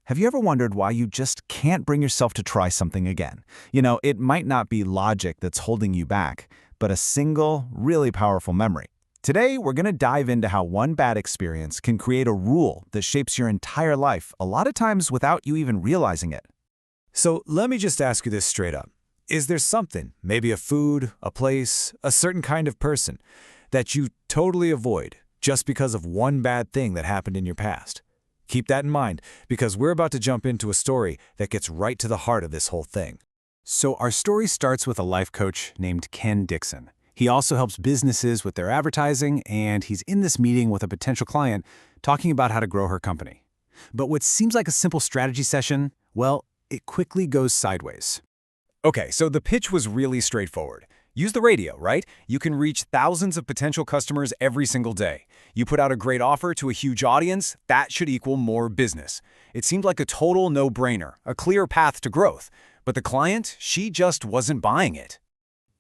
Have you ever wondered why you just can't bring yourself to try something again? It might not be logic that's holding you back, but a single, really powerful memory. Today, we're going to dive into how one bad experience can create a rule that shapes your entire life, a lot of times without you even realizing it. So let me just ask you this straight up. Is there something, maybe a food, a place, a certain kind of person, that you totally avoid just because of one bad thing that happened in your past? Keep that in mind, because we're about to jump into a story that gets right to the heart of this whole thing. So our story starts with a life coach named Ken Dixon. He also helps businesses with their advertising, and he's in this meeting with a potential client talking about how to grow her company. But what seems like a simple strategy session, well, it quickly goes sideways. Okay, so the pitch was really straightforward. Use the radio, right? You can reach thousands of potential customers every single day. You put out a great offer to a huge audience, that should equal more business. It seemed like a total no-brainer, a clear path to growth. But the client, she just wasn't buying it.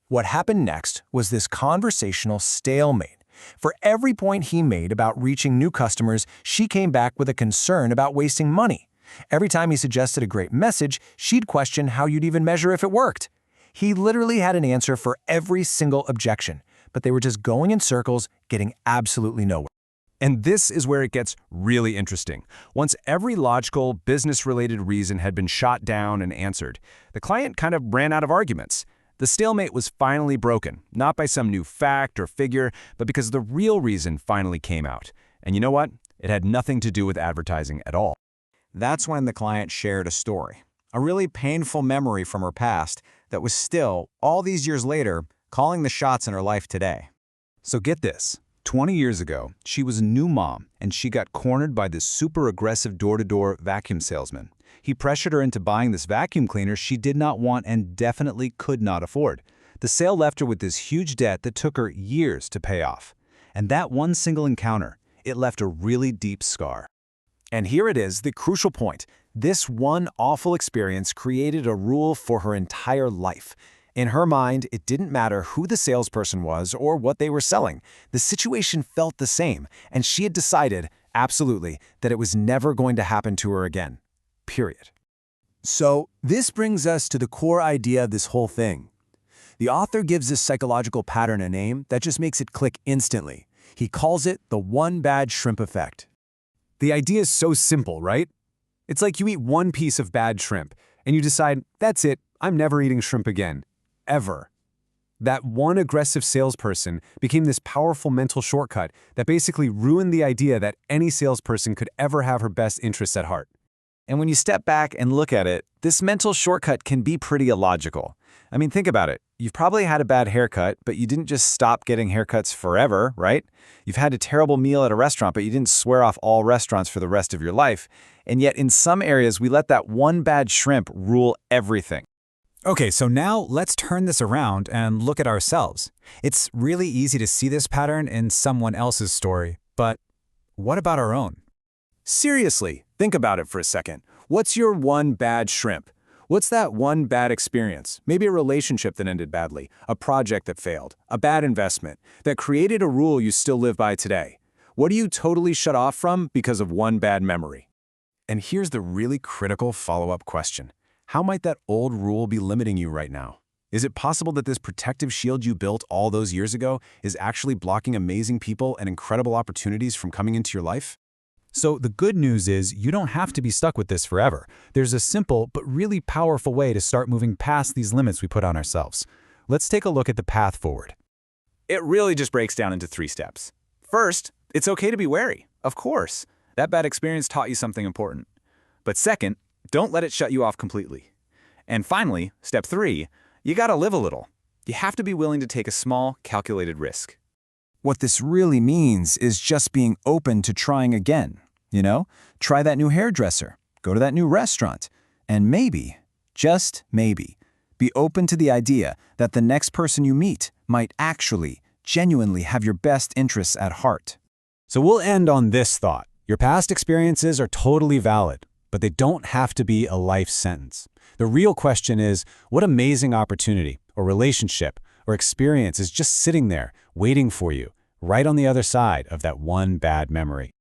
What happened next was this conversational stalemate. For every point he made about reaching new customers, she came back with a concern about wasting money. Every time he suggested a great message, she'd question how you'd even measure if it worked. He literally had an answer for every single objection, but they were just going in circles, getting absolutely nowhere. And this is where it gets really interesting. Once every logical, business-related reason had been shot down and answered, the client kind of ran out of arguments. The stalemate was finally broken, not by some new fact or figure, but because the real reason finally came out. And you know what? It had nothing to do with advertising at all. That's when the client shared a story, a really painful memory from her past that was still, all these years later, calling the shots in her life today. So get this. 20 years ago, she was a new mom, and she got cornered by this super aggressive door-to-door vacuum salesman. He pressured her into buying this vacuum cleaner she did not want and definitely could not afford. The sale left her with this huge debt that took her years to pay off. And that one single encounter, it left a really deep scar. And here it is, the crucial point. This one awful experience created a rule for her entire life. In her mind, it didn't matter who the salesperson was or what they were selling. The situation felt the same, and she had decided, absolutely, that it was never going to happen to her again. Period. So, this brings us to the core idea of this whole thing. The author gives this psychological pattern a name that just makes it click instantly. He calls it the one bad shrimp effect. The idea is so simple, right? It's like you eat one piece of bad shrimp, and you decide, that's it, I'm never eating shrimp again. Ever. That one aggressive salesperson became this powerful mental shortcut that basically ruined the idea that any salesperson could ever have her best interests at heart. And when you step back and look at it, this mental shortcut can be pretty illogical. I mean, think about it. You've probably had a bad haircut, but you didn't just stop getting haircuts forever, right? You've had a terrible meal at a restaurant, but you didn't swear off all restaurants for the rest of your life. And yet, in some areas, we let that one bad shrimp rule everything. Okay, so now let's turn this around and look at ourselves. It's really easy to see this pattern in someone else's story, but what about our own? Seriously, think about it for a second. What's your one bad shrimp? What's that one bad experience? Maybe a relationship that ended badly, a project that failed, a bad investment, that created a rule you still live by today. What do you totally shut off from because of one bad memory? And here's the really critical follow-up question. How might that old rule be limiting you right now? Is it possible that this protective shield you built all those years ago is actually blocking amazing people and incredible opportunities from coming into your life? So the good news is you don't have to be stuck with this forever. There's a simple but really powerful way to start moving past these limits we put on ourselves. Let's take a look at the path forward. It really just breaks down into 3 steps. First, it's okay to be wary. Of course. That bad experience taught you something important. But second, don't let it shut you off completely. And finally, step 3, you gotta live a little. You have to be willing to take a small, calculated risk. What this really means is just being open to trying again. Try that new hairdresser, go to that new restaurant, and maybe, just maybe, be open to the idea that the next person you meet might actually, genuinely have your best interests at heart. So we'll end on this thought. Your past experiences are totally valid, but they don't have to be a life sentence. The real question is, what amazing opportunity or relationship or experience is just sitting there waiting for you right on the other side of that one bad memory?